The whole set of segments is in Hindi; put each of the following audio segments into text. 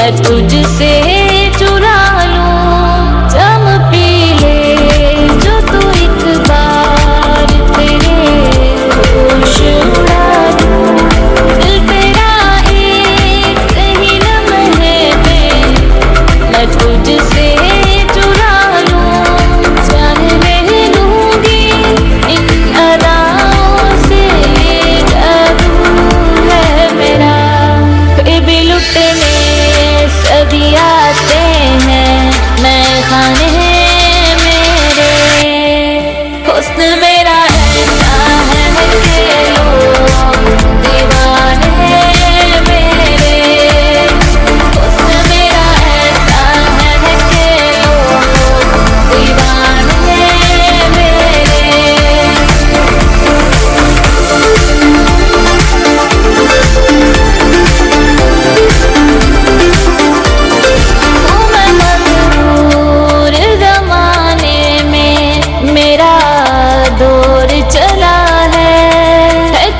मैं तुझसे चुरा लूं जम पी ले जो तू एक बार, तेरे होश उड़ा दूं दिल तेरा एक ही लम्हे में, मैं तुझसे चुरा लूं जान ले लूंगी इन अदाओं से, ये जादू है मेरा। बेबी लुटने सभी आते हैं मैं खाने मेरे, हुस्न मेरा ऐसा है कि लोग दीवाने मेरे, हुस्न मेरा ऐसा है कि लोग दीवाने मेरे। मैं मगरूर ज़माने में मेरा दौर चला है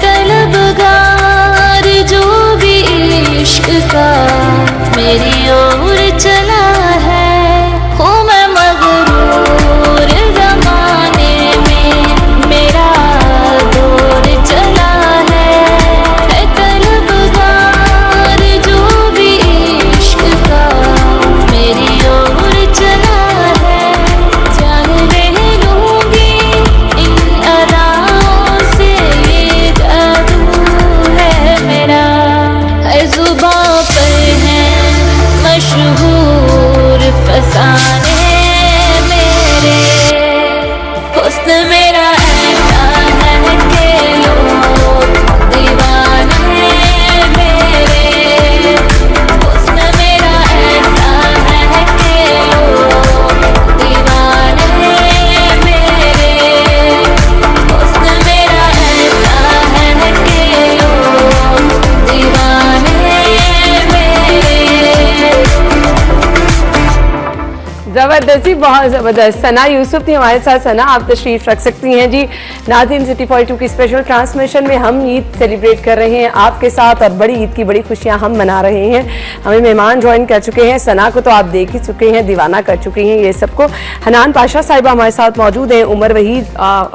तलबगार जो भी इश्क का मेरी ओर चला है। हूँ मैं मगरूर ज़माने में मेरा दौर चला है तलबगार जो भी इश्क का मेरी ओर चला है, जान ले लूंगी इन अदाओं से, ये जादू है मेरा। हर जुबां पर है मशहूर फसाने मेरे, हुस्न मेरा ऐसा है कि लोग दीवाने मेरे, हुस्न मेरा ऐसा है कि लोग दीवाने मेरे, हुस्न मेरा ऐसा है कि लोग दीवाने मेरे। जबरदस्त जी, बहुत जबरदस्त। सना यूसुफ थी हमारे साथ। सना, आप तशरीफ रख सकती हैं जी। नाज़रीन, सिटी 42 की स्पेशल ट्रांसमिशन में हम ईद सेलिब्रेट कर रहे हैं आपके साथ, और बड़ी ईद की बड़ी खुशियां हम मना रहे हैं। हमें मेहमान ज्वाइन कर चुके हैं। सना को तो आप देख ही चुके हैं, दीवाना कर चुके हैं ये सबको। हनान पाशा साहिबा हमारे साथ मौजूद हैं, उमर वहीद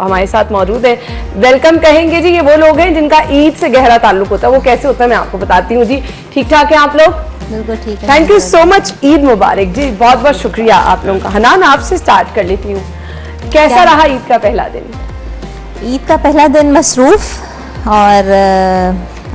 हमारे साथ मौजूद हैं। वेलकम कहेंगे जी। ये वो लोग हैं जिनका ईद से गहरा ताल्लुक होता है। वो कैसे होता है मैं आपको बताती हूँ जी। ठीक ठाक है आप लोग? बिल्कुल ठीक है। Thank you so much. Eid मुबारक जी, बहुत बहुत शुक्रिया आप लोगों का। हनान, आपसे स्टार्ट कर लेती हूँ। कैसा रहा ईद का पहला दिन? ईद का पहला दिन मसरूफ और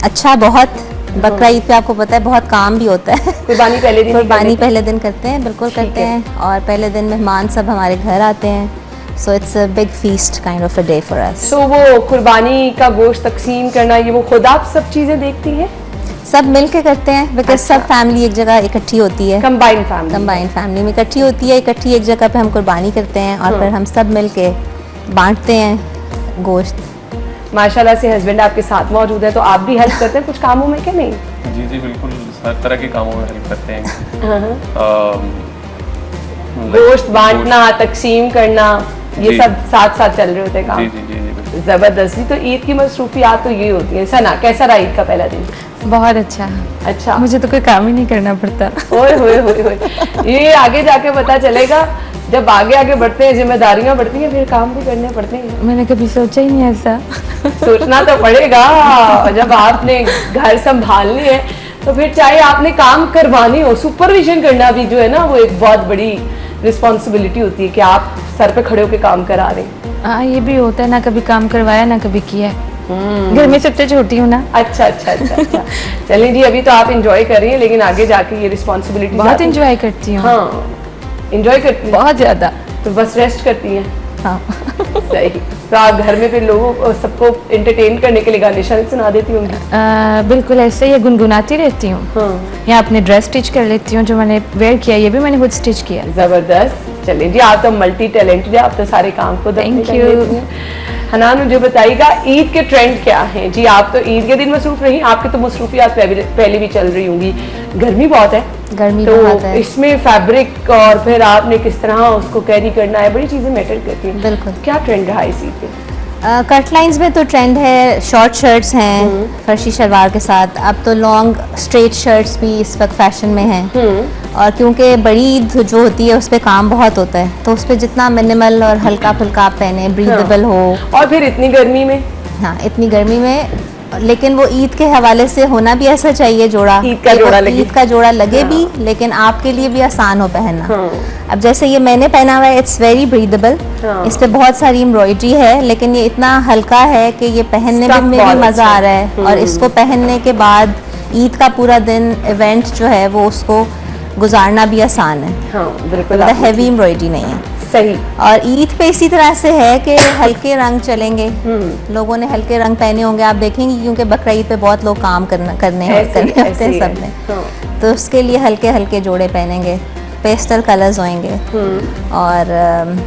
अच्छा बहुत। बकरा ईद पे आपको पता है बहुत काम भी होता है। कुर्बानी पहले दिन? कुर्बानी पहले दिन करते हैं, बिल्कुल करते हैं। और पहले दिन मेहमान सब हमारे घर आते हैं, so it's a big feast kind of a day for us. So वो कुर्बानी का गोश्त तकसीम करना, ये वो खुद आप सब चीजें देखती हैं? सब मिल के करते हैं, बिकॉज अच्छा। सब फैमिली एक जगह इकट्ठी होती है। Combined family? कंबाइंड फैमिली में इकट्ठी होती है, इकट्ठी एक जगह पे हम कुर्बानी करते हैं और फिर हम सब मिल के बांटते हैं गोश्त। माशाल्लाह से हस्बैंड आपके साथ मौजूद है, तो आप भी हेल्प करते हैं कुछ कामों में क्या नहीं? जी जी बिल्कुल, हर तरह के कामों में हेल्प करते हैं। गोश्त बांटना, तकसीम करना, ये जी। सब साथ साथ चल रहे होते हैं काम। जी जी जी जी बिल्कुल। जबरदस्त जी। तो ईद की मसरूफियात तो ये होती है। सना, कैसा रहा ईद का पहला दिन? बहुत अच्छा। अच्छा, मुझे तो कोई काम ही नहीं करना पड़ता। ओए होए होए होए। ये आगे जाके पता चलेगा, जब आगे आगे बढ़ते हैं, जिम्मेदारियां बढ़ती हैं, फिर काम भी करने पड़ते हैं। मैंने कभी सोचा ही नहीं ऐसा। सोचना तो पड़ेगा। जब आपने घर संभालनी है तो फिर चाहे आपने काम करवानी हो, सुपरविजन करना भी जो है ना, वो एक बहुत बड़ी रिस्पॉन्सिबिलिटी होती है कि आप सर पे खड़े होकर काम करा रहे हैं। हाँ, ये भी होता है ना, कभी काम करवाया ना कभी किया। घर में सबसे छोटी हूँ ना। अच्छा अच्छा अच्छा अच्छा। चलिए जी, अभी तो आप इंजॉय कर रही हैं, लेकिन आगे जाके ये रिस्पॉन्सिबिलिटी बहुत इंजॉय करती हूँ। हाँ, इंजॉय करती हैं बहुत ज्यादा। तो बस रेस्ट करती हैं? हाँ। सही। तो आप घर में फिर लोगों सबको एंटरटेन करने के लिए गाने शाने सुना देती होंगी? बिल्कुल ऐसे ही गुनगुनाती रहती हूँ। हाँ। या अपने ड्रेस स्टिच कर लेती हूँ, जो मैंने वेयर किया ये भी मैंने खुद स्टिच किया। जबरदस्त। चलिए जी, आप तो मल्टी टैलेंटेड है, आप तो सारे काम खुद अपने Thank कर you. लेती हैं। हनान, मुझे बताइएगा ईद के ट्रेंड क्या हैं जी? आप तो ईद के दिन मसरूफ रही, आपकी तो मसरूफियात पहले भी चल रही होंगी। गर्मी बहुत है, गर्मी तो बहुत है। इसमें फैब्रिक और फिर आपने किस तरह उसको कैरी करना है, बड़ी चीजें मैटर करती हैं। बिल्कुल। क्या ट्रेंड रहा इस ईद पे? कट लाइंस में तो ट्रेंड है, शॉर्ट शर्ट्स हैं फर्शी शलवार के साथ। अब तो लॉन्ग स्ट्रेट शर्ट्स भी इस वक्त फैशन में हैं। और क्योंकि बड़ी ईद जो होती है उस पर काम बहुत होता है, तो उस पर जितना मिनिमल और हल्का फुल्का आप पहने, ब्रीदेबल हो। और फिर इतनी गर्मी में, हाँ इतनी गर्मी में, लेकिन वो ईद के हवाले से होना भी ऐसा चाहिए जोड़ा, ईद का कि वो जोड़ा लगे। ईद का जोड़ा लगे भी, लेकिन आपके लिए भी आसान हो पहनना। अब जैसे ये मैंने पहना हुआ है, इट्स वेरी ब्रीदेबल। इस पे बहुत सारी एम्ब्रॉयडरी है, लेकिन ये इतना हल्का है कि ये पहनने Stuff में बहुत भी मजा अच्छा आ रहा है। और इसको पहनने के बाद ईद का पूरा दिन इवेंट जो है वो उसको गुजारना भी आसान है, हाँ बिल्कुल मतलब आपने हैवी एम्ब्रॉयडरी नहीं है। सही। और ईद पे इसी तरह से है कि हल्के रंग चलेंगे, लोगों ने हल्के रंग पहने होंगे, आप देखेंगे, क्योंकि बकरा ईद पे बहुत लोग काम करने ऐसे होते हैं ही सब ने। है। हाँ। तो उसके लिए हल्के हल्के जोड़े पहनेंगे, पेस्टल कलर्स होंगे। और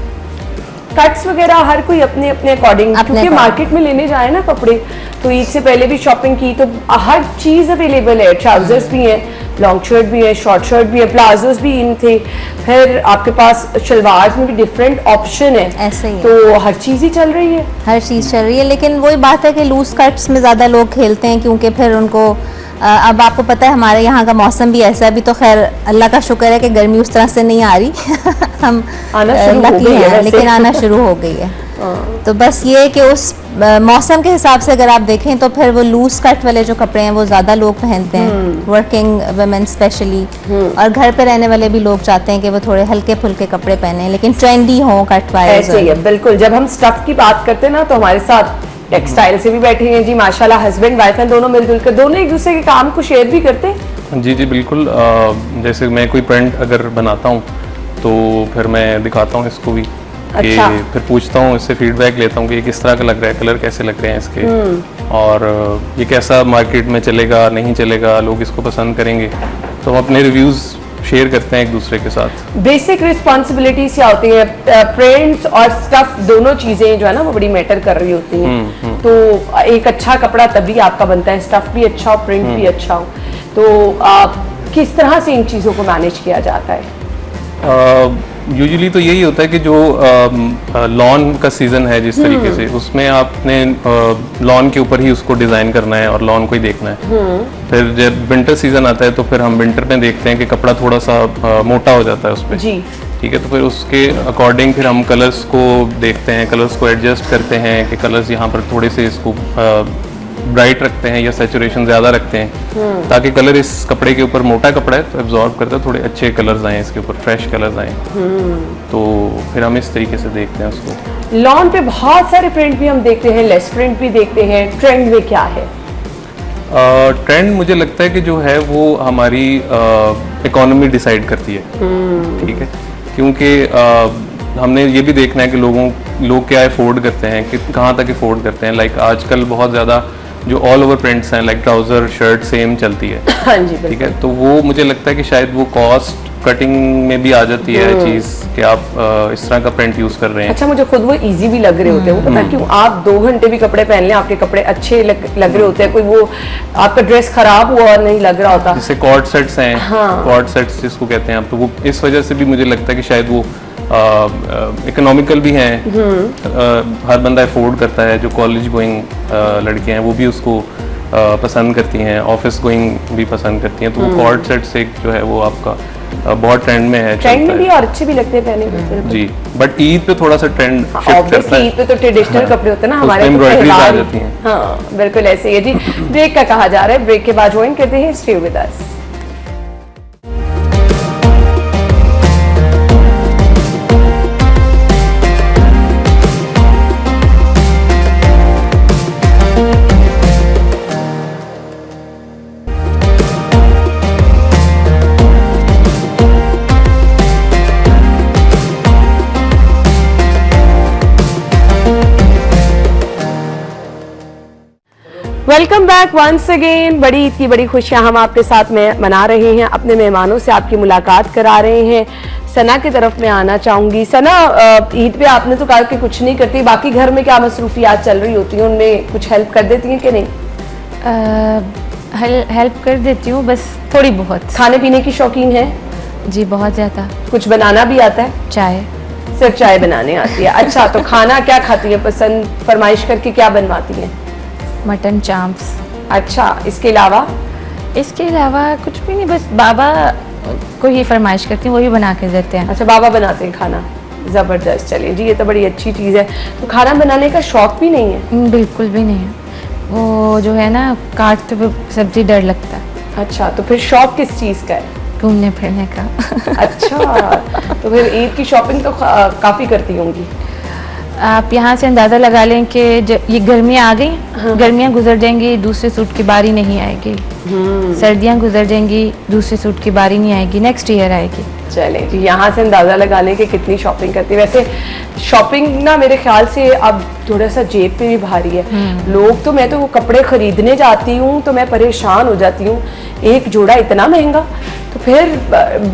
कट्स वगैरह हर कोई अपने अपने अकॉर्डिंग, अपने क्योंकि according। मार्केट में लेने जाए ना कपड़े, तो ईद से पहले भी शॉपिंग की तो हर चीज अवेलेबल है। ट्राउजर्स भी हैं, लॉन्ग शर्ट भी है, शॉर्ट शर्ट भी है, प्लाजोस भी इन थे, फिर आपके पास शलवार में भी डिफरेंट ऑप्शन है। ऐसे ही है। तो हर चीज ही चल रही है। हर चीज़ चल रही है, लेकिन वही बात है कि लूज कट्स में ज़्यादा लोग खेलते हैं, क्योंकि फिर उनको अब आपको पता है हमारे यहाँ का मौसम भी ऐसा है। अभी तो खैर अल्लाह का शुक्र है कि गर्मी उस तरह से नहीं आ रही हम आना शुरू हो लकी गई है हैं, वैसे। लेकिन आना शुरू हो गई है। तो बस ये है कि उस मौसम के हिसाब से अगर आप देखें तो फिर वो लूज कट वाले जो कपड़े हैं वो ज़्यादा लोग पहनते हैं, वर्किंग वुमेन स्पेशली। और घर पे रहने वाले भी लोग चाहते हैं कि वो थोड़े हल्के फुल्के कपड़े पहने, लेकिन ट्रेंडी हों कट वाले। ऐसे ही है बिल्कुल। जब हम स्टफ की बात करते हैं ना, तो हमारे साथ टेक्सटाइल से भी बैठे हैं जी माशाल्लाह, हस्बैंड वाइफ हैं, दोनों मिलजुल कर, दोनों एक दूसरे के काम को शेयर भी करते हैं। जी जी बिल्कुल। जैसे मैं कोई प्रिंट अगर बनाता हूँ तो फिर मैं दिखाता हूँ इसको भी, कि अच्छा। फिर पूछता हूँ, इससे फीडबैक लेता हूँ कि ये किस तरह का लग रहा है, कलर कैसे लग रहे हैं इसके, और ये कैसा मार्केट में चलेगा नहीं चलेगा, लोग इसको पसंद करेंगे। तो हम अपने रिव्यूज़ शेयर करते हैं एक दूसरे के साथ। बेसिक रिस्पॉन्सिबिलिटीज क्या होती है, प्रिंट्स और स्टफ दोनों चीजें जो है ना वो बड़ी मैटर कर रही होती हैं। तो एक अच्छा कपड़ा तभी आपका बनता है, स्टफ भी अच्छा हो, प्रिंट भी अच्छा हो। तो किस तरह से इन चीजों को मैनेज किया जाता है? यूजुअली तो यही होता है कि जो लॉन का सीज़न है जिस तरीके से, उसमें आपने लॉन के ऊपर ही उसको डिज़ाइन करना है और लॉन को ही देखना है। फिर जब विंटर सीज़न आता है तो फिर हम विंटर में देखते हैं कि कपड़ा थोड़ा सा मोटा हो जाता है उस पर। जी ठीक है, तो फिर उसके अकॉर्डिंग फिर हम कलर्स को देखते हैं, कलर्स को एडजस्ट करते हैं कि कलर्स यहाँ पर थोड़े से इसको ब्राइट रखते हैं या सैचुरेशन ज़्यादा रखते हैं, ताकि कलर इस कपड़े के ऊपर, मोटा कपड़ा है तो एब्जॉर्ब करता है, थोड़े अच्छे कलर्स आए इसके ऊपर, फ्रेश कलर्स आए। तो फिर हम इस तरीके से देखते हैं उसको। लॉन पे बहुत सारे प्रिंट भी हम देखते हैं, लेस प्रिंट भी देखते हैं, ट्रेंड में क्या है? ट्रेंड मुझे लगता है कि जो है वो हमारी इकोनॉमी डिसाइड करती है। ठीक है, क्योंकि हमने ये भी देखना है कि लोग क्या अफोर्ड करते हैं, कि कहाँ तक अफोर्ड करते हैं। लाइक आजकल बहुत ज़्यादा जो ऑल ओवर प्रिंट्स हैं, लाइक ट्राउज़र शर्ट सेम चलती है। हाँ जी ठीक है, तो वो मुझे लगता है कि शायद वो कॉस्ट कटिंग में भी आ जाती है चीज़, कि आप इस तरह का प्रिंट यूज़ कर रहे हैं। अच्छा, मुझे खुद वो इजी भी लग रहे होते हैं। वो पता है क्यों? आप 2 घंटे भी कपड़े पहन लें, आपके कपड़े अच्छे लग रहे होते हैं, कोई वो आपका ड्रेस खराब हुआ नहीं लग रहा होता। जैसे कॉर्ड सेट्स हैं, हाँ। कॉर्ड सेट्स जिसको कहते हैं आप, तो वो इस वजह से भी मुझे लगता है कि शायद वो इकोनॉमिकल भी हैं, हर बंदा अफोर्ड करता है। जो कॉलेज गोइंग लड़कियां हैं वो भी उसको पसंद करती हैं, ऑफिस गोइंग भी पसंद करती हैं। तो वो कॉर्ड सेट्स एक जो है वो आपका बहुत ट्रेंड में है, ट्रेंड चलता में भी है। और अच्छे भी लगते हैं पहने हुए। जी, बट ईद पे थोड़ा सा ट्रेंड शिफ्ट करता ऑब्वियसली है। ईद पे तो ट्रेडिशनल कपड़े होते हैं ना, उसमें हमारे तो embroideries आ त्योहार। जाती हैं। हाँ बिल्कुल ऐसे ही है जी। ब्रेक का कहा जा रहा है, ब्रेक के बाद ज्वाइन करते हैं, stay with us. Welcome back once again. बड़ी ईद की बड़ी खुशियां हम आपके साथ में मना रहे हैं, अपने मेहमानों से आपकी मुलाकात करा रहे हैं। सना की तरफ मैं आना चाहूंगी। सना, ईद पे आपने तो कहा कि कुछ नहीं करती, बाकी घर में क्या मसरूफियात चल रही होती हैं, उनमें कुछ हेल्प कर देती हैं कि नहीं? हेल्प कर देती हूँ, बस थोड़ी बहुत। खाने पीने की शौकीन है? जी बहुत ज़्यादा। कुछ बनाना भी आता है? चाय। सिर्फ चाय बनाने आती है। अच्छा, तो खाना क्या खाती है पसंद, फरमाइश करके क्या बनवाती है? मटन चाम्प्स। अच्छा, इसके अलावा? इसके अलावा कुछ भी नहीं, बस बाबा को ही फरमाइश करती हूँ, वही बना के देते हैं। अच्छा, बाबा बनाते हैं खाना, ज़बरदस्त। चलिए जी, ये तो बड़ी अच्छी चीज़ है। तो खाना बनाने का शौक भी नहीं है? बिल्कुल भी नहीं है, वो जो है ना काटते हुए सब्जी डर लगता है। अच्छा, तो फिर शौक किस चीज़ का है? घूमने फिरने का। अच्छा, तो फिर ईद की शॉपिंग तो काफ़ी करती होंगी। आप यहाँ से अंदाज़ा लगा लें कि ये गर्मियाँ आ गई, गर्मियाँ गुजर जाएंगी, दूसरे सूट की बारी नहीं आएगी। सर्दियाँ गुजर जाएंगी, दूसरे सूट की बारी नहीं आएगी, नेक्स्ट ईयर आएगी। चले जी, यहाँ से अंदाज़ा लगा लें कि कितनी शॉपिंग करती है। वैसे शॉपिंग ना मेरे ख्याल से अब थोड़ा सा जेब पे भी भारी है। लोग तो, मैं तो वो कपड़े खरीदने जाती हूँ तो मैं परेशान हो जाती हूँ, एक जोड़ा इतना महंगा, तो फिर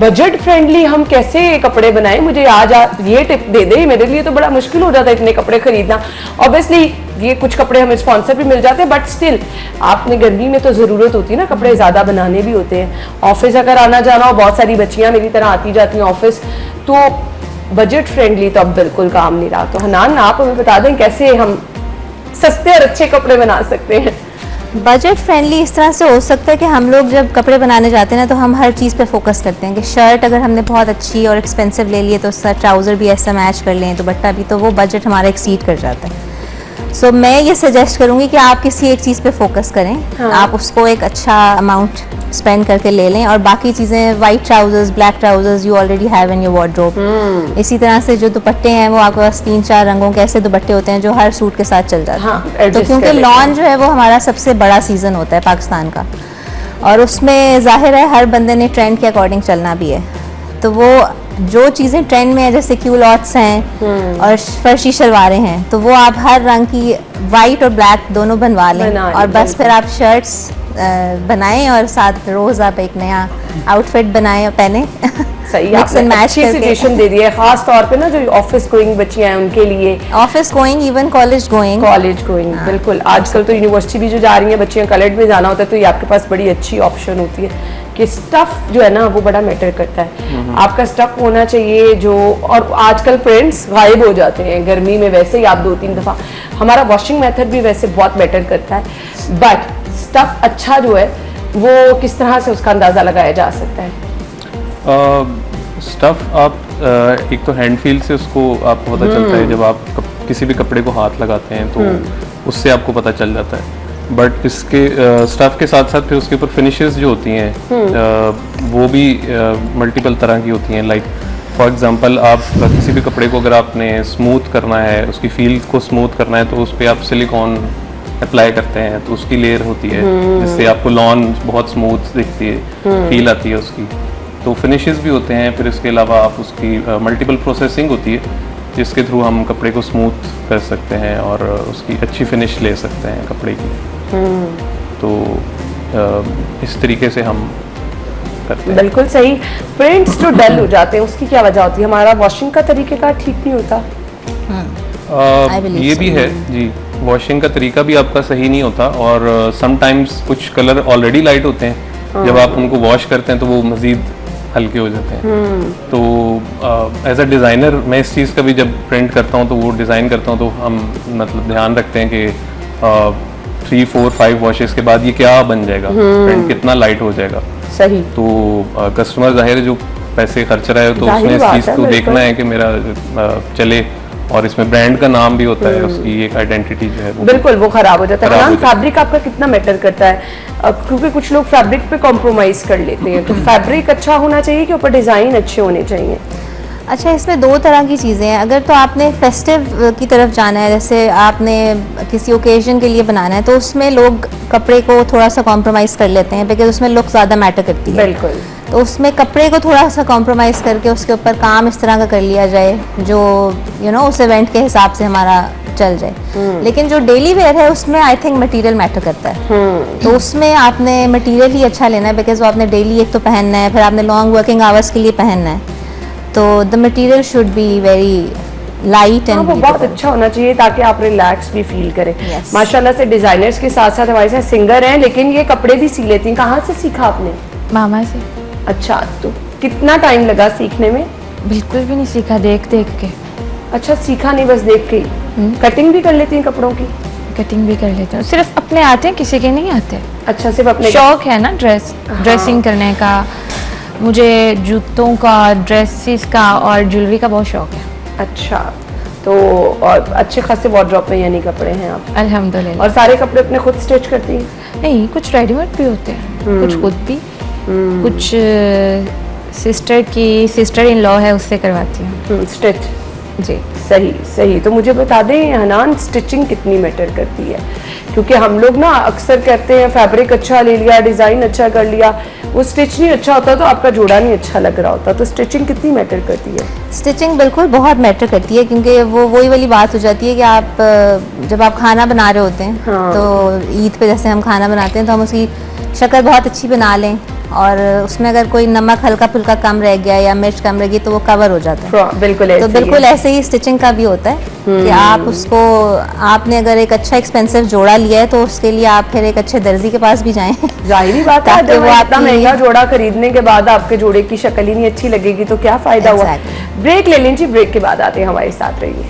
बजट फ्रेंडली हम कैसे कपड़े बनाएं? मुझे आज ये टिप दे दे, मेरे लिए तो बड़ा मुश्किल हो जाता है इतने कपड़े खरीदना। ऑब्वियसली ये कुछ कपड़े हमें स्पॉन्सर भी मिल जाते हैं, बट स्टिल आपने गर्मी में तो ज़रूरत होती है ना, कपड़े ज़्यादा बनाने भी होते हैं। ऑफिस अगर आना जाना हो, बहुत सारी बच्चियाँ मेरी तरह आती जाती हैं ऑफिस, तो बजट फ्रेंडली तो अब बिल्कुल काम नहीं रहा। तो हनान, आप हमें बता दें कैसे हम सस्ते और अच्छे कपड़े बना सकते हैं? बजट फ्रेंडली इस तरह से हो सकता है कि हम लोग जब कपड़े बनाने जाते हैं ना, तो हम हर चीज़ पे फोकस करते हैं कि शर्ट अगर हमने बहुत अच्छी और एक्सपेंसिव ले ली है तो उसका ट्राउज़र भी ऐसा मैच कर लें, दुपट्टा भी, तो वो बजट हमारा एक्सीड कर जाता है। सो मैं ये सजेस्ट करूँगी कि आप किसी एक चीज़ पे फोकस करें। हाँ। आप उसको एक अच्छा अमाउंट स्पेंड करके ले लें, और बाकी चीज़ें, white trousers, black trousers you already have in your wardrobe. इसी तरह से जो दुपट्टे हैं, वो आपके पास 3-4 रंगों के ऐसे दुपट्टे होते हैं जो हर सूट के साथ चल जाते हैं। हाँ, तो adjust क्योंकि कर लेते लॉन जो है वो हमारा सबसे बड़ा सीज़न होता है पाकिस्तान का, और उसमें जाहिर है हर बंदे ने ट्रेंड के अकॉर्डिंग चलना भी है। तो वो जो चीज़ें ट्रेंड में है, जैसे क्यूलॉट्स हैं और फर्शी शलवारें हैं, तो वो आप हर रंग की वाइट और ब्लैक दोनों बनवा लें, और बस फिर आप शर्ट्स बनाएं और साथ रोज़ आप एक नया आउटफिट बनाएं और पहने। सही, Mix and आपने match अच्छी करके। सजेशन दे दी है, खास तौर पे ना जो ऑफिस गोइंग बच्चियां हैं उनके लिए, office going, even college going. College going, बिल्कुल। आजकल तो यूनिवर्सिटी भी जो जा रही हैं बच्चियां, कॉलेज में जाना होता है, तो ये आपके पास बड़ी अच्छी ऑप्शन होती है कि स्टफ जो है ना वो बड़ा मैटर करता है। आपका स्टफ होना चाहिए जो, और आजकल प्रिंट्स गायब हो जाते हैं गर्मी में, वैसे ही आप 2-3 दफ़ा, हमारा वॉशिंग मेथड भी वैसे बहुत मैटर करता है, बट स्टफ अच्छा जो है वो किस तरह से उसका अंदाज़ा लगाया जा सकता है? स्टफ आप एक तो हैंड फील से उसको आपको पता चलता है, जब आप किसी भी कपड़े को हाथ लगाते हैं तो उससे आपको पता चल जाता है। बट इसके स्टफ के साथ साथ फिर उसके ऊपर फिनिशेस जो होती हैं वो भी मल्टीपल तरह की होती हैं। लाइक फॉर एग्जांपल, आप किसी भी कपड़े को अगर आपने स्मूथ करना है, उसकी फील को स्मूथ करना है, तो उस पर आप सिलिकॉन अप्लाई करते हैं, तो उसकी लेयर होती है जिससे आपको लॉन बहुत स्मूथ दिखती है, फील आती है उसकी। तो फिनिशेस भी होते हैं। फिर इसके अलावा आप उसकी मल्टीपल प्रोसेसिंग होती है जिसके थ्रू हम कपड़े को स्मूथ कर सकते हैं और उसकी अच्छी फिनिश ले सकते हैं कपड़े की। तो इस तरीके से हम करते हैं। बिल्कुल सही। प्रिंट्स जो डल हो जाते हैं उसकी क्या वजह होती है? हमारा वॉशिंग का तरीक़ेकार ठीक नहीं होता? ये भी है जी, वॉशिंग का तरीका भी आपका सही नहीं होता, और समटाइम्स कुछ कलर ऑलरेडी लाइट होते हैं, जब आप उनको वॉश करते हैं तो वो मज़ीद हल्के हो जाते हैं। तो एज अ डिज़ाइनर मैं इस चीज़ का भी जब प्रिंट करता हूँ तो वो डिज़ाइन करता हूँ तो हम मतलब ध्यान रखते हैं कि 3, 4, 5 वॉशेस के बाद ये क्या बन जाएगा, प्रिंट कितना लाइट हो जाएगा। सही। तो कस्टमर जाहिर है जो पैसे खर्च रहा है तो उसने इस चीज़ को देखना है कि मेरा चले, और इसमें ब्रांड का नाम भी होता है, उसकी एक आइडेंटिटी जो है बिल्कुल वो खराब हो जाता है। खराब हो जाता है। फैब्रिक आपका कितना मैटर करता है? क्योंकि कुछ लोग फैब्रिक पे कॉम्प्रोमाइज कर लेते हैं, तो फैब्रिक अच्छा होना चाहिए कि ऊपर डिजाइन अच्छे होने चाहिए? अच्छा, इसमें 2 तरह की चीज़ें हैं। अगर तो आपने फेस्टिव की तरफ जाना है, जैसे आपने किसी ओकेजन के लिए बनाना है, तो उसमें लोग कपड़े को थोड़ा सा कॉम्प्रोमाइज़ कर लेते हैं, बिकॉज उसमें लुक ज़्यादा मैटर करती है। बिल्कुल। तो उसमें कपड़े को थोड़ा सा कॉम्प्रोमाइज़ करके उसके ऊपर काम इस तरह का कर लिया जाए जो उस इवेंट के हिसाब से हमारा चल जाए। लेकिन जो डेली वेयर है उसमें आई थिंक मटेरियल मैटर करता है। तो उसमें आपने मटेरियल ही अच्छा लेना है, बिकॉज वो आपने डेली एक तो पहनना है, फिर आपने लॉन्ग वर्किंग आवर्स के लिए पहनना है, तो the material should be very light and वो बहुत अच्छा होना चाहिए ताकि आप रिलैक्स भी फील करें। Yes. माशाल्लाह से डिजाइनर्स के साथ साथ हमारे साथ सिंगर हैं, लेकिन ये कपड़े भी सी लेती हैं। कहाँ से सीखा आपने? मामा से। अच्छा, तो कितना टाइम लगा सीखने में? बिल्कुल भी नहीं सीखा, देख देख के। अच्छा, सीखा नहीं, बस देख के ही। कटिंग भी कर लेती हैं कपड़ों की? कटिंग भी कर लेती हूँ, सिर्फ अपने आते हैं, किसी के नहीं आते। अच्छा, सिर्फ अपने शौक है ना ड्रेसिंग करने का। मुझे जूतों का, ड्रेसेस का और ज्वेलरी का बहुत शौक है। अच्छा, तो और अच्छे खासे वार्डरोब में यानी कपड़े हैं आप? अल्हम्दुलिल्लाह। और सारे कपड़े अपने खुद स्टिच करती हैं? नहीं, कुछ रेडीमेड भी होते हैं, कुछ खुद भी, कुछ सिस्टर इन लॉ है उससे करवाती हूँ। स्टिच? जी। सही सही। तो मुझे बता दें हनान, स्टिचिंग कितनी मैटर करती है? क्योंकि हम लोग ना अक्सर कहते हैं फैब्रिक अच्छा ले लिया, डिज़ाइन अच्छा कर लिया, वो स्टिच नहीं अच्छा होता तो आपका जोड़ा नहीं अच्छा लग रहा होता। तो स्टिचिंग कितनी मैटर करती है? स्टिचिंग बिल्कुल बहुत मैटर करती है, क्योंकि वो वही वाली बात हो जाती है कि आप जब आप खाना बना रहे होते हैं, हाँ। तो ईद पे जैसे हम खाना बनाते हैं तो हम उसकी शक्ल बहुत अच्छी बना लें, और उसमें अगर कोई नमक हल्का फुल्का कम रह गया या मिर्च कम रह गई तो वो कवर हो जाता है। बिल्कुल ऐसे तो ही बिल्कुल है। ऐसे ही स्टिचिंग का भी होता है कि आप उसको, आपने अगर एक अच्छा एक्सपेंसिव जोड़ा लिया है तो उसके लिए आप फिर एक अच्छे दर्जी के पास भी जाएं। जाहिर बात है, ताकि जब वो इतना आपकी- महंगा जोड़ा खरीदने के बाद आपके जोड़े की शक्ल ही नहीं अच्छी लगेगी तो क्या फायदा हुआ? Exactly. ब्रेक ले लीजिए, ब्रेक के बाद आते हैं, हमारे साथ रहिए।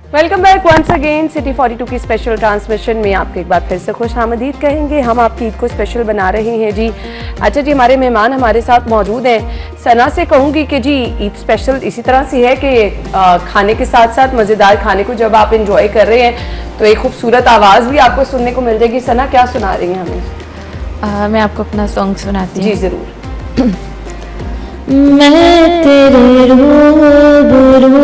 Welcome back once again city 42 की स्पेशल ट्रांसमिशन में आपको एक बार फिर से खुश आमदीद कहेंगे। हम आपकी ईद को स्पेशल बना रहे हैं जी। अच्छा जी, हमारे मेहमान हमारे साथ मौजूद हैं। सना से कहूँगी कि जी ईद स्पेशल इसी तरह से है कि खाने के साथ साथ मज़ेदार खाने को जब आप इंजॉय कर रहे हैं तो एक खूबसूरत आवाज़ भी आपको सुनने को मिल जाएगी। सना, क्या सुना रही हैं हमें? मैं आपको अपना सॉन्ग सुनाती जी हूँ। ज़रूर। मैं तेरे रूबरू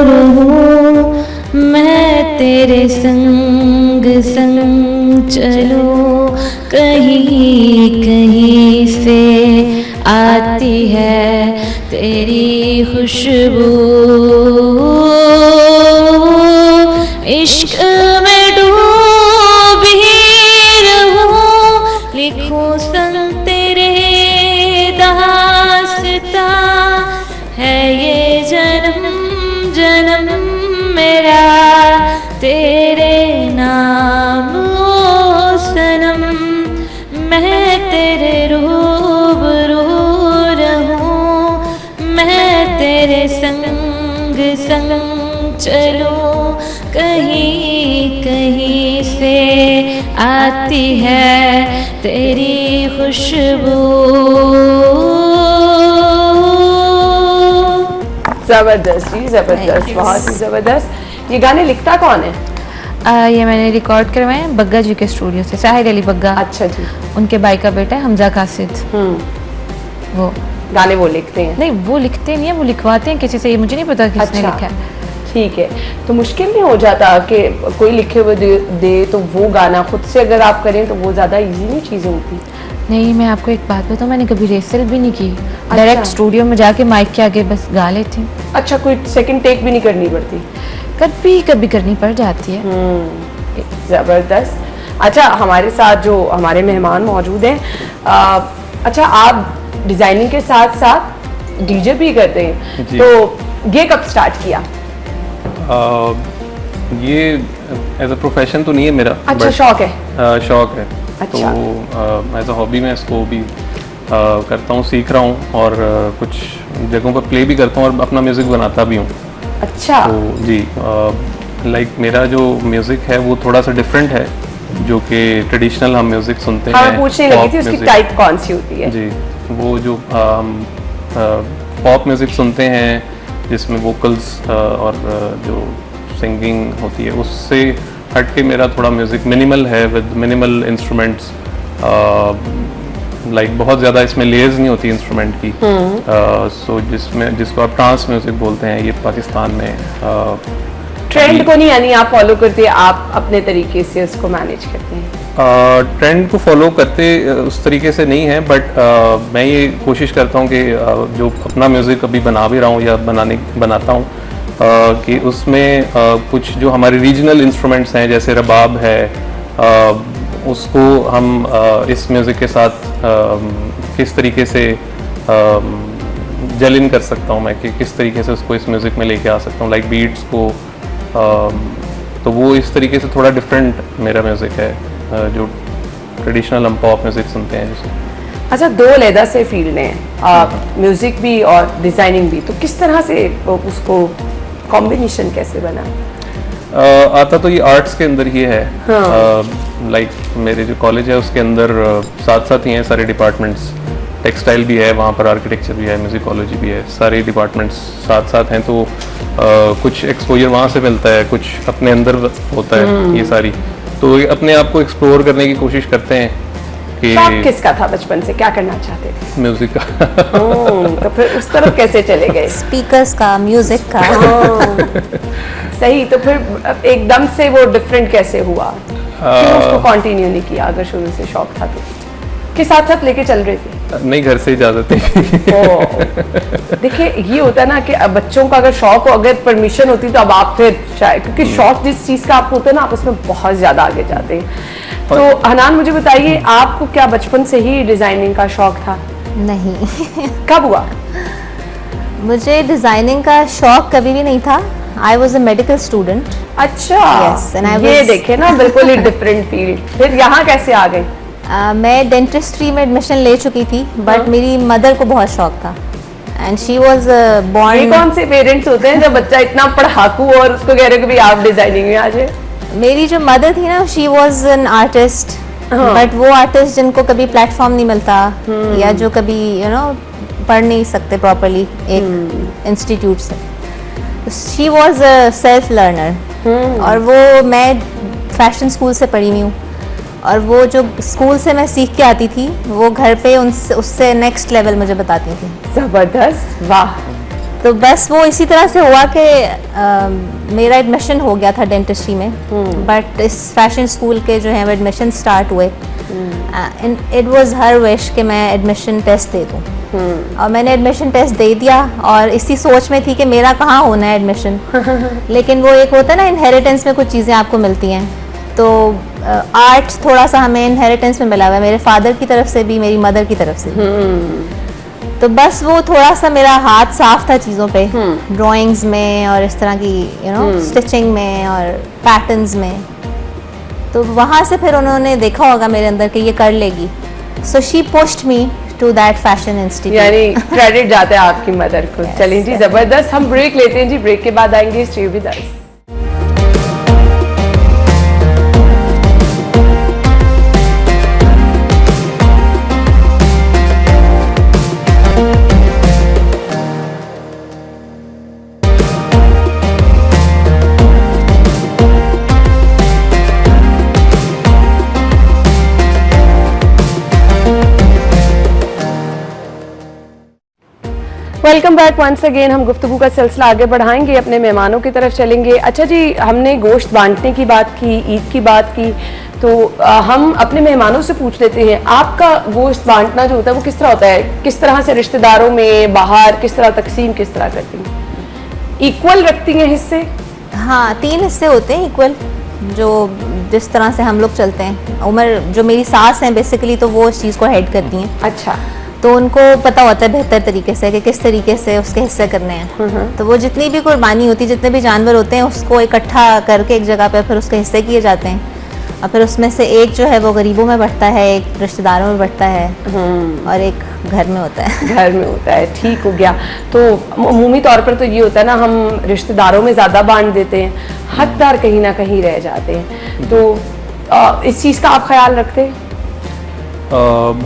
रहूं, मैं तेरे संग संग चलूं, कहीं कहीं से आती है तेरी खुशबू, इश्क में डूबी रहूं, लिखूं संग तेरे दास्तां, है ये जन्म जन्म मेरा तेरे नाम ओ सनम, मैं तेरे रूबरू रहूं, मैं तेरे संग संग चलूं, कहीं कहीं से आती है तेरी खुशबू। जबरदस्त जी, जबरदस्त, बहुत ही जबरदस्त। ये गाने लिखता कौन है? ये मैंने रिकॉर्ड करवाए हैं बग्गा जी के स्टूडियो से, साहिर अली बग्गा। अच्छा जी। उनके भाई का बेटा है हमजा कासिद। वो गाने वो लिखते हैं? नहीं, वो लिखते नहीं है, वो लिखवाते हैं किसी से, ये मुझे नहीं पता किसने अच्छा। लिखा है। ठीक है। तो मुश्किल नहीं हो जाता कि कोई लिखे हुए दे तो वो गाना खुद से अगर आप करें तो वो ज़्यादा इजी नहीं चीज़ें होती? नहीं, मैं आपको एक बात बताऊँ, मैंने कभी रेसल भी नहीं की। डायरेक्ट स्टूडियो में जाके माइक के आगे बस गा लेती हूँ। अच्छा, कोई सेकंड टेक भी नहीं करनी पड़ती? कभी कभी करनी पड़ जाती है। ज़बरदस्त। अच्छा, हमारे साथ जो हमारे मेहमान मौजूद हैं, अच्छा आप डिज़ाइनिंग के साथ साथ डीजे भी करते हैं, जी। तो ये कब स्टार्ट किया? ये एज अ प्रोफेशन तो नहीं है मेरा। अच्छा, but, शौक है? शौक है। अच्छा। तो एज अ हॉबी मैं इसको भी करता हूँ, सीख रहा हूँ, और कुछ जगहों पर प्ले भी करता हूँ और अपना म्यूज़िक बनाता भी हूँ। अच्छा। तो जी, लाइक मेरा जो म्यूज़िक है वो थोड़ा सा डिफरेंट है, जो कि ट्रेडिशनल हम म्यूज़िक सुनते हाँ, हैं। मैं पूछने लगी pop थी उसकी music। टाइप कौन सी होती है? जी, वो जो पॉप म्यूज़िक सुनते हैं जिसमें वोकल्स और जो सिंगिंग होती है, उससे हट के मेरा थोड़ा म्यूज़िक मिनिमल है, विद मिनिमल इंस्ट्रूमेंट्स। लाइक बहुत ज़्यादा इसमें लेयर्स नहीं होती इंस्ट्रूमेंट की। सो जिसको आप ट्रांस म्यूज़िक बोलते हैं, ये पाकिस्तान में ट्रेंड को नहीं यानी आप फॉलो करते, आप अपने तरीके से उसको मैनेज करते हैं? ट्रेंड को फॉलो करते उस तरीके से नहीं है, बट मैं ये कोशिश करता हूँ कि जो अपना म्यूज़िक अभी बना भी रहा हूँ या बनाता हूँ, कि उसमें कुछ जो हमारे रीजनल इंस्ट्रूमेंट्स हैं, जैसे रबाब है, उसको हम इस म्यूज़िक के साथ किस तरीके से जल इन कर सकता हूँ मैं, कि किस तरीके से उसको इस म्यूज़िक में लेके आ सकता हूँ, लाइक बीट्स को। तो वो इस तरीके से थोड़ा डिफरेंट मेरा म्यूज़िक है, जो ट्रेडिशनल हम पॉप म्यूज़िक सुनते हैं जिसको। अच्छा, दो अलहदा से फील्ड हैं, म्यूजिक भी और डिजाइनिंग भी, तो किस तरह से उसको कॉम्बिनेशन कैसे बना? आता तो ये आर्ट्स के अंदर ही है। लाइक मेरे जो कॉलेज है उसके अंदर साथ साथ ही हैं सारे डिपार्टमेंट्स, टेक्सटाइल भी है वहाँ पर, आर्किटेक्चर भी है, म्यूजिकोलॉजी भी है, सारे डिपार्टमेंट्स साथ साथ हैं। तो कुछ एक्सपोजर वहाँ से मिलता है, कुछ अपने अंदर होता है ये सारी, तो ये अपने आप को एक्सप्लोर करने की कोशिश करते हैं कि शौक किसका था बचपन से, क्या करना चाहते थे? म्यूजिक का। तो फिर उस तरफ कैसे चले गए? स्पीकर्स का, म्यूजिक का। सही, तो फिर एकदम से वो डिफरेंट कैसे हुआ? क्यों उसको कंटिन्यू नहीं किया अगर शुरू से शौक था तो? के साथ साथ लेके चल रहे थे? नहीं, घर से इजाजत नहीं। देखिए, ये होता है ना कि अब बच्चों का अगर शौक हो, अगर परमिशन होती तो अब आप फिर शायद, क्योंकि शौक जिस चीज का आपको होता है ना, आप उसमें बहुत ज्यादा आगे जाते हैं। तो हनान, मुझे बताइए, आपको क्या बचपन से ही डिजाइनिंग का शौक था? नहीं। कब हुआ? मुझे डिजाइनिंग का शौक कभी भी नहीं था। I was a medical student. अच्छा, Yes, and I ये was- देखे ना, बिल्कुल ही डिफरेंट फील्ड। फिर यहाँ कैसे आ गई? मैं डेंटिस्ट्री में एडमिशन ले चुकी थी, बट मेरी मदर को बहुत शौक था, एंड शी वॉज ये बॉर्न। कौन से पेरेंट्स होते हैं जब बच्चा इतना पढ़ाकू और उसको कह रहे हो कि भाई आप डिजाइनिंग में आ जाए? मेरी जो मदर थी ना, she was an artist, but वो आर्टिस्ट जिनको कभी प्लेटफॉर्म नहीं मिलता, या जो कभी पढ़ नहीं सकते प्रॉपरली एक इंस्टीट्यूट से। She was a self learner, और वो, मैं फैशन स्कूल से पढ़ी हुई हूँ, और वो जो स्कूल से मैं सीख के आती थी, वो घर पे उससे नेक्स्ट लेवल मुझे बताती थी। जबरदस्त, वाह। तो बस वो इसी तरह से हुआ कि मेरा एडमिशन हो गया था डेंटिस्ट्री में, बट इस फैशन स्कूल के जो है वो एडमिशन स्टार्ट हुए, इट वाज हर विश कि मैं एडमिशन टेस्ट दे दूँ, और मैंने एडमिशन टेस्ट दे दिया, और इसी सोच में थी कि मेरा कहाँ होना है एडमिशन। लेकिन वो एक होता है ना, इनहेरिटेंस में कुछ चीज़ें आपको मिलती हैं, तो आर्ट थोड़ा सा हमें इनहेरिटेंस में मिला हुआ है, मेरे फादर की तरफ से भी, मेरी मदर की तरफ से भी। तो बस वो थोड़ा सा मेरा हाथ साफ था चीज़ों पे, ड्राइंग्स में और इस तरह की स्टिचिंग में और पैटर्न्स में। तो वहाँ से फिर उन्होंने देखा होगा मेरे अंदर कि ये कर लेगी, so she pushed me to that fashion institute. यानी क्रेडिट जाता है आपकी मदर को। चलिए जी, जबरदस्त। हम ब्रेक लेते हैं जी, ब्रेक के बाद आएंगे stay with us. Welcome back once again. हम गुफ्तगू का सिलसिला आगे बढ़ाएंगे, अपने मेहमानों की तरफ चलेंगे। अच्छा जी, हमने गोश्त बांटने की बात की, ईद की बात की, तो हम अपने मेहमानों से पूछ लेते हैं, आपका गोश्त बांटना जो होता है वो किस तरह होता है? किस तरह से रिश्तेदारों में, बाहर, किस तरह तकसीम किस तरह करती हैं? इक्वल रखती हैं हिस्से? हाँ, 3 हिस्से होते हैं इक्वल, जो जिस तरह से हम लोग चलते हैं। उमर जो मेरी सास हैं बेसिकली, तो वो इस चीज़ को हेड करती हैं, अच्छा। तो उनको पता होता है बेहतर तरीके से कि किस तरीके से उसके हिस्से करने हैं। तो वो जितनी भी कुर्बानी होती है, जितने भी जानवर होते हैं, उसको इकट्ठा करके एक जगह पे फिर उसके हिस्से किए जाते हैं, और फिर उसमें से एक जो है वो गरीबों में बंटता है, एक रिश्तेदारों में बंटता है, और एक घर में होता है। घर में होता है, ठीक हो गया। तो अमूमी तौर पर तो ये होता है ना, हम रिश्तेदारों में ज़्यादा बांट देते हैं, हकदार कहीं ना कहीं रह जाते हैं। तो इस चीज़ का आप ख्याल रखते हैं?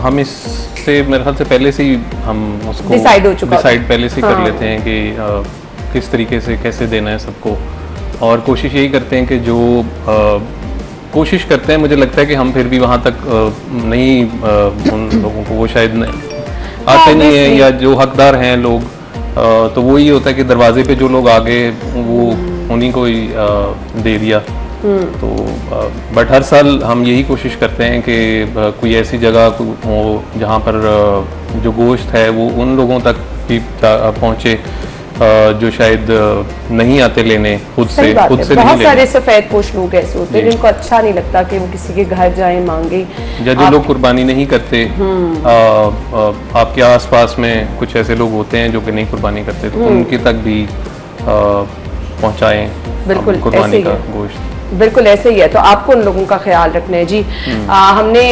हम इससे मेरे ख्याल से पहले से ही हम उसको डिसाइड हो चुका, डिसाइड पहले से हाँ। कर लेते हैं कि किस तरीके से कैसे देना है सबको, और कोशिश यही करते हैं कि जो कोशिश करते हैं, मुझे लगता है कि हम फिर भी वहाँ तक नहीं उन लोगों को वो शायद आते नहीं है, या जो हकदार हैं लोग, तो वो ही होता है कि दरवाजे पे जो लोग आगे वो उन्हीं को ही दे दिया। तो बट हर साल हम यही कोशिश करते हैं कि कोई ऐसी जगह हो जहाँ पर जो गोश्त है वो उन लोगों तक भी पहुँचे जो शायद नहीं आते लेने खुद सही से बात खुद है। से नहीं बहुत सारे लेने, सफेद पोश लोग ऐसे होते हैं जी। जिनको अच्छा नहीं लगता कि वो किसी के घर जाए मांगे। या जो आप- लोग कुर्बानी नहीं करते, आपके आसपास में कुछ ऐसे लोग होते हैं जो कि नहीं कुर्बानी करते, तो उनके तक भी पहुंचाएं बिल्कुल, कुर्बानी ऐसे ही का है। गोश्त। बिल्कुल ऐसे ही है, तो आपको उन लोगों का ख्याल रखना है जी। हमने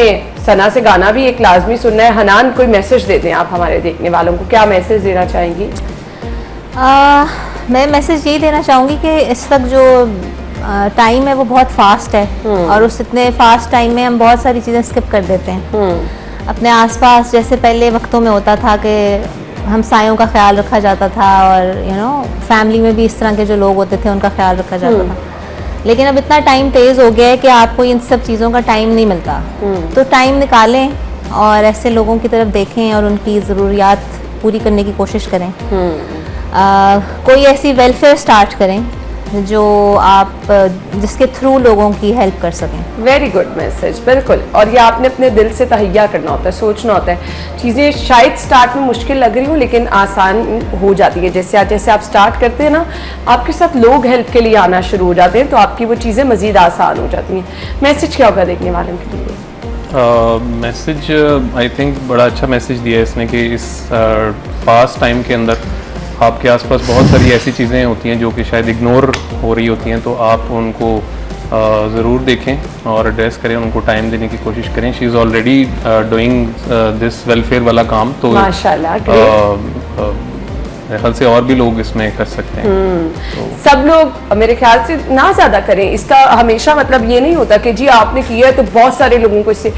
सना से गाना भी एक लाजमी सुनना है। हनान, कोई मैसेज दे दें आप हमारे देखने वालों को, क्या मैसेज देना चाहेंगी? मैं मैसेज यही देना चाहूँगी कि इस वक्त जो टाइम है वो बहुत फास्ट है और उस इतने फास्ट टाइम में हम बहुत सारी चीज़ें स्किप कर देते हैं। अपने आसपास जैसे पहले वक्तों में होता था कि हमसायों का ख्याल रखा जाता था और फैमिली में भी इस तरह के जो लोग होते थे उनका ख्याल रखा जाता था, लेकिन अब इतना टाइम तेज़ हो गया है कि आपको इन सब चीज़ों का टाइम नहीं मिलता। तो टाइम निकालें और ऐसे लोगों की तरफ देखें और उनकी ज़रूरियात पूरी करने की कोशिश करें। कोई ऐसी वेलफेयर स्टार्ट करें जो आप जिसके थ्रू लोगों की हेल्प कर सकें। वेरी गुड मैसेज, बिल्कुल। और ये आपने अपने दिल से तहैया करना होता है, सोचना होता है। चीज़ें शायद स्टार्ट में मुश्किल लग रही हो लेकिन आसान हो जाती है। जैसे जैसे आप स्टार्ट करते हैं ना, आपके साथ लोग हेल्प के लिए आना शुरू हो जाते हैं, तो आपकी वो चीज़ें मज़ीद आसान हो जाती हैं। मैसेज क्या होगा देखने वालों के लिए? मैसेज आई थिंक बड़ा अच्छा मैसेज दिया है इसने कि इस फास्ट टाइम के अंदर आपके आसपास बहुत सारी ऐसी चीज़ें होती हैं जो कि शायद इग्नोर हो रही होती हैं, तो आप उनको ज़रूर देखें और एड्रेस करें, उनको टाइम देने की कोशिश करें। She is already doing this welfare वाला काम, तो माशाल्लाह, मेरे ख्याल से और भी लोग इसमें कर सकते हैं। सब लोग मेरे ख्याल से ना ज़्यादा करें। इसका हमेशा मतलब ये नहीं होता कि जी आपने किया है तो बहुत सारे लोगों को इससे,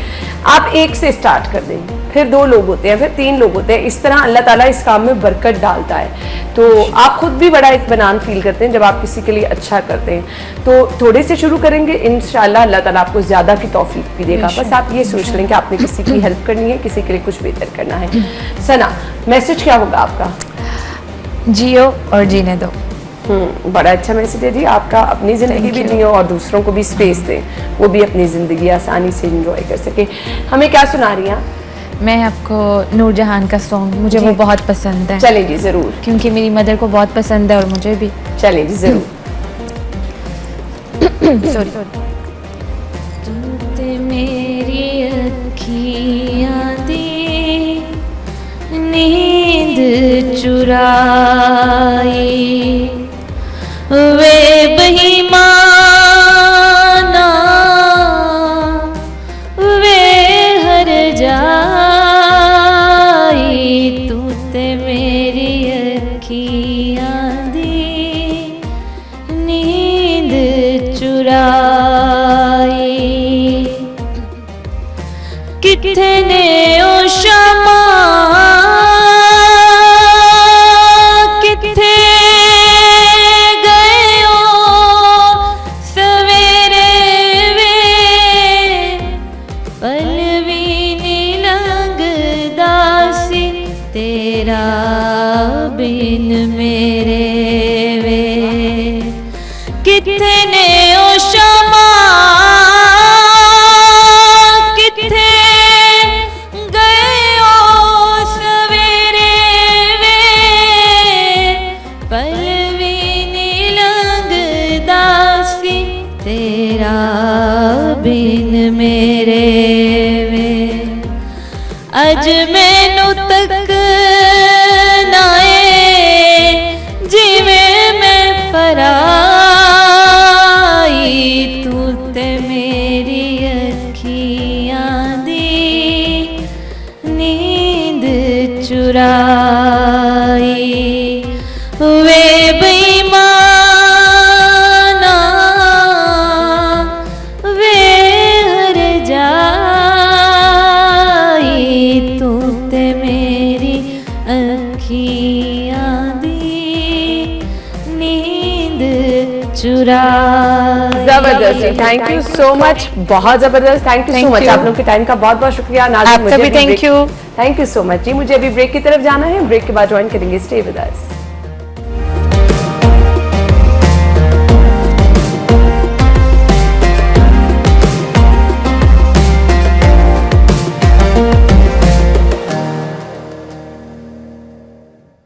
आप एक से स्टार्ट कर दें, फिर 2 लोग होते हैं, फिर 3 लोग होते हैं। इस तरह अल्लाह ताला इस काम में बरकत डालता है। तो आप खुद भी बड़ा इत्मीनान फील करते हैं जब आप किसी के लिए अच्छा करते हैं। तो थोड़े से शुरू करेंगे, इंशाल्लाह अल्लाह ताला आपको ज़्यादा की तौफीक भी देगा। बस आप ये सोच लें कि आपने किसी की हेल्प करनी है, किसी के लिए कुछ बेहतर करना है। सना, मैसेज क्या होगा आपका? जियो और जीने दो। बड़ा अच्छा मैसेज है जी आपका। अपनी ज़िंदगी भी जियो और दूसरों को भी स्पेस दें, वो भी अपनी ज़िंदगी आसानी से इंजॉय कर सके। हमें क्या सुना रही हैं? मैं आपको नूरजहान का सॉन्ग, मुझे वो बहुत पसंद है। चलें जी, ज़रूर। क्योंकि मेरी मदर को बहुत पसंद है और मुझे भी। चलें जी, ज़रूर। सॉरी। तूते मेरी अखियाँ दी नींद चुराई, वे बेईमाना वे हर जाई, तूते मेरी अखियाँ दी नींद चुराई, कितने ओ शमा किथे गए ओ सवेरे वे, पल भी नहीं लंघदा सी तेरा बिन मेरे वे, कितने ओ शमा किथे गए ओ सवेरे वे, पल भी नहीं लंघदा सी तेरा बिन मेरे वे, अज मैनू तक नाए जिवें मैं पराई, तू ते मेरी अखियाँ दी नींद चुराई, वे बेईमाना वे हर जाई, तू ते मेरी अखियाँ दी नींद चुराई। जबरदस्त, थैंक यू सो मच, बहुत जबरदस्त। Thank you so Thank much, you. आप लोगों के टाइम का बहुत बहुत शुक्रिया। नाज़रीन, आपका मुझे भी thank you. Thank you so much ji. मुझे अभी ब्रेक की तरफ जाना है, ब्रेक के बाद ज्वाइन करेंगे। Stay with us.